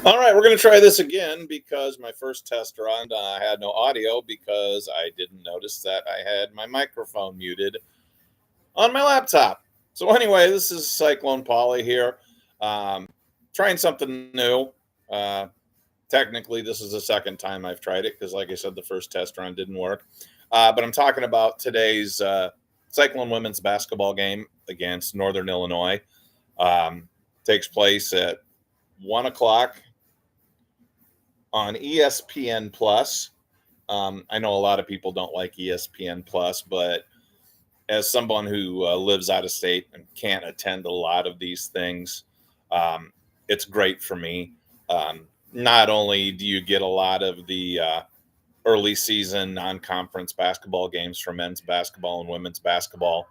All right, we're going to try this again because my first test run I had no audio because I didn't notice that I had my microphone muted on my laptop. So anyway, this is Cyclone Polly here, um, trying something new. Uh, Technically, this is the second time I've tried it because, like I said, the first test run didn't work. But I'm talking about today's Cyclone women's basketball game against Northern Illinois. Um, Takes place at 1 o'clock on ESPN Plus. I know a lot of people don't like ESPN Plus, but as someone who lives out of state and can't attend a lot of these things, um, it's great for me. Not only do you get a lot of the early season non-conference basketball games for men's basketball and women's basketball,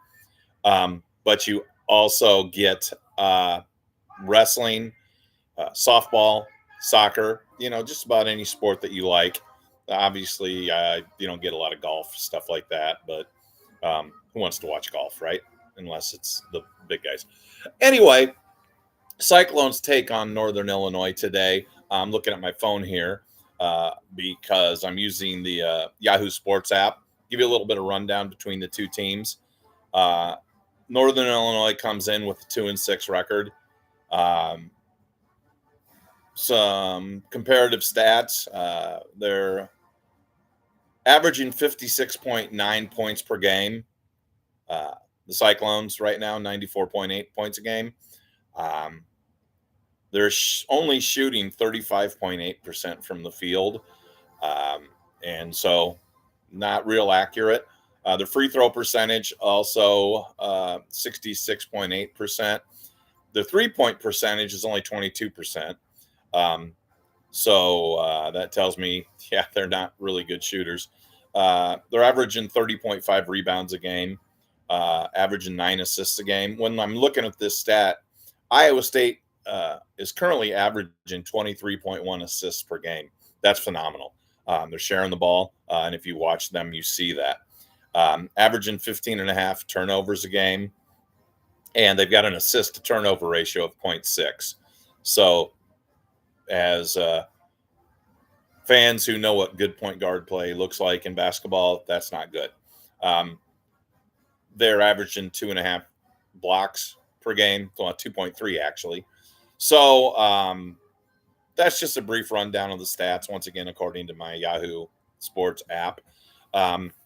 but you also get wrestling, softball, soccer, just about any sport that you like. Obviously, you don't get a lot of golf, stuff like that, but who wants to watch golf, right? Unless it's the big guys. Anyway, Cyclones take on Northern Illinois today. I'm looking at my phone here because I'm using the Yahoo Sports app. Give you a little bit of rundown between the two teams. Uh, Northern Illinois comes in with a 2-6 record. Um, some comparative stats. They're averaging 56.9 points per game. The Cyclones right now, 94.8 points a game. Um, they're only shooting 35.8% from the field. Um, and so not real accurate. Their free throw percentage also 66.8%. Their 3-point percentage is only 22%. So that tells me, yeah, they're not really good shooters. They're averaging 30.5 rebounds a game, averaging 9 assists a game. When I'm looking at this stat, Iowa State is currently averaging 23.1 assists per game. That's phenomenal. They're sharing the ball, and if you watch them, you see that. Averaging 15 and a half turnovers a game, and they've got an assist to turnover ratio of 0.6. So as fans who know what good point guard play looks like in basketball, that's not good. Um, they're averaging 2.5 blocks per game, well, 2.3 actually. So that's just a brief rundown of the stats, once again, according to my Yahoo Sports app.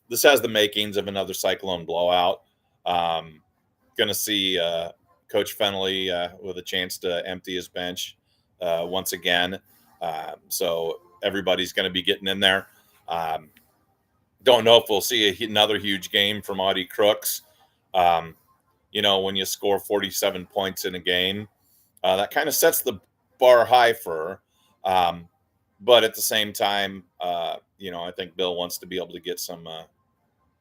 This has the makings of another Cyclone blowout. Going to see Coach Fennelly with a chance to empty his bench once again. So everybody's going to be getting in there. Don't know if we'll see another huge game from Audie Crooks. When you score 47 points in a game, that kind of sets the bar high for her. But at the same time, I think Bill wants to be able to get some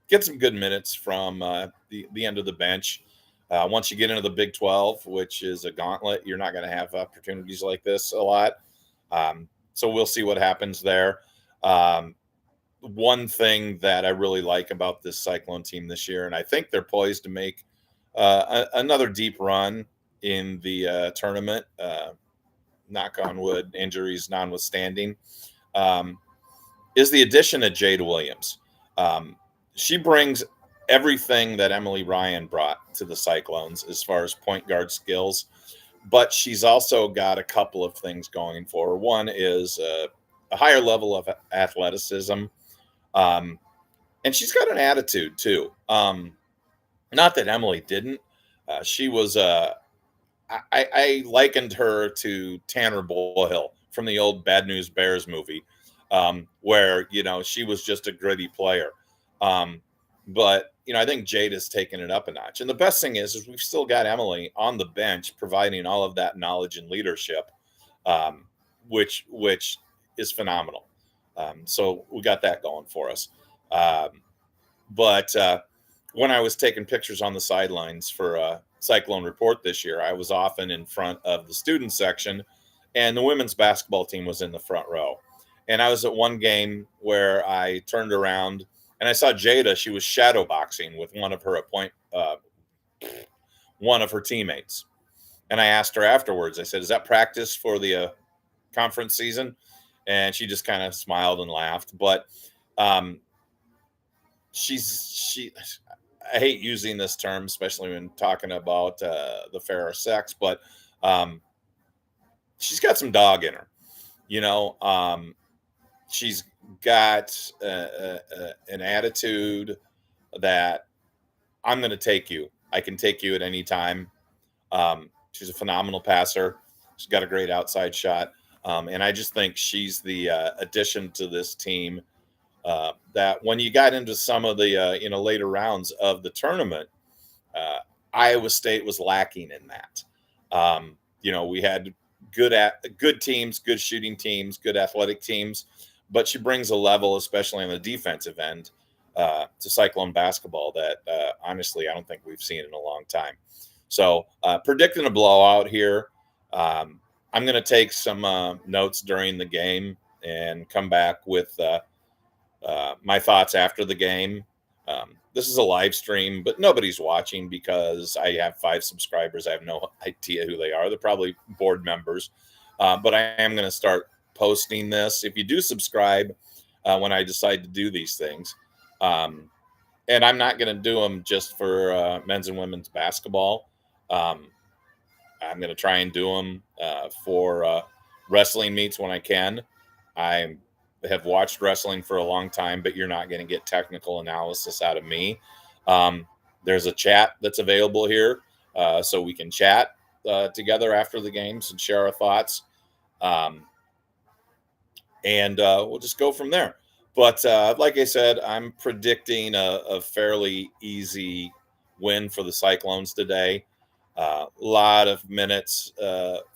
good minutes from the end of the bench. Once you get into the Big 12, which is a gauntlet, you're not going to have opportunities like this a lot. So we'll see what happens there. One thing that I really like about this Cyclone team this year, and I think they're poised to make another deep run in the tournament, knock on wood, injuries notwithstanding, is the addition of Jade Williams. She brings everything that Emily Ryan brought to the Cyclones as far as point guard skills, but she's also got a couple of things going for her. One is a higher level of athleticism, and she's got an attitude too. Not that Emily didn't. She was I likened her to Tanner Boyle from the old Bad News Bears movie, where she was just a gritty player. But I think Jade has taken it up a notch. And the best thing is we've still got Emily on the bench providing all of that knowledge and leadership, which is phenomenal. So we got that going for us. But when I was taking pictures on the sidelines for Cyclone Report this year, I was often in front of the student section, and the women's basketball team was in the front row. And I was at one game where I turned around and I saw Jada. She was shadow boxing with one of her teammates. And I asked her afterwards. I said, "Is that practice for the conference season, and she just kind of smiled and laughed. But um, she. I hate using this term, especially when talking about the fairer sex, but um, she's got some dog in her. You know, she's got an attitude that I'm going to take you. I can take you at any time. She's a phenomenal passer. She's got a great outside shot. And I just think she's the addition to this team that when you got into some of the later rounds of the tournament, uh, Iowa State was lacking in that. We had good teams, good shooting teams, good athletic teams, but she brings a level, especially on the defensive end, to Cyclone basketball that honestly I don't think we've seen in a long time. So predicting a blowout here. I'm going to take some notes during the game and come back with my thoughts after the game. This is a live stream, but nobody's watching because I have 5 subscribers. I have no idea who they are. They're probably board members. But I am going to start posting this. If you do subscribe when I decide to do these things, and I'm not going to do them just for men's and women's basketball. I'm going to try and do them for wrestling meets when I can. I have watched wrestling for a long time, but you're not going to get technical analysis out of me. There's a chat that's available here, so we can chat together after the games and share our thoughts. And we'll just go from there. But like I said, I'm predicting a fairly easy win for the Cyclones today. A lot of minutes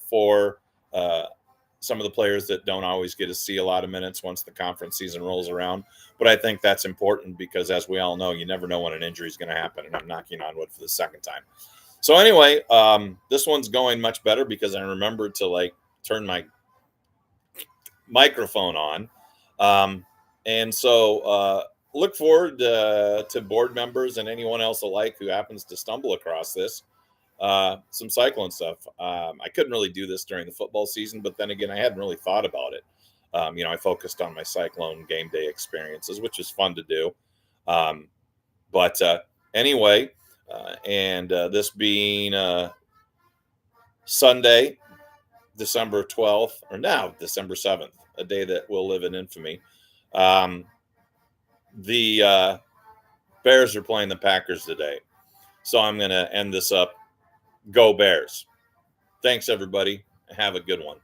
for some of the players that don't always get to see a lot of minutes once the conference season rolls around. But I think that's important because, as we all know, you never know when an injury is going to happen. And I'm knocking on wood for the second time. So anyway, this one's going much better because I remembered to turn my microphone on. And so look forward to board members and anyone else alike who happens to stumble across this. Some Cyclone stuff. I couldn't really do this during the football season, but then again, I hadn't really thought about it. I focused on my Cyclone game day experiences, which is fun to do. But anyway, and this being Sunday, December 12th, or now December 7th, a day that will live in infamy. The Bears are playing the Packers today. So I'm going to end this up. Go Bears. Thanks, everybody. Have a good one.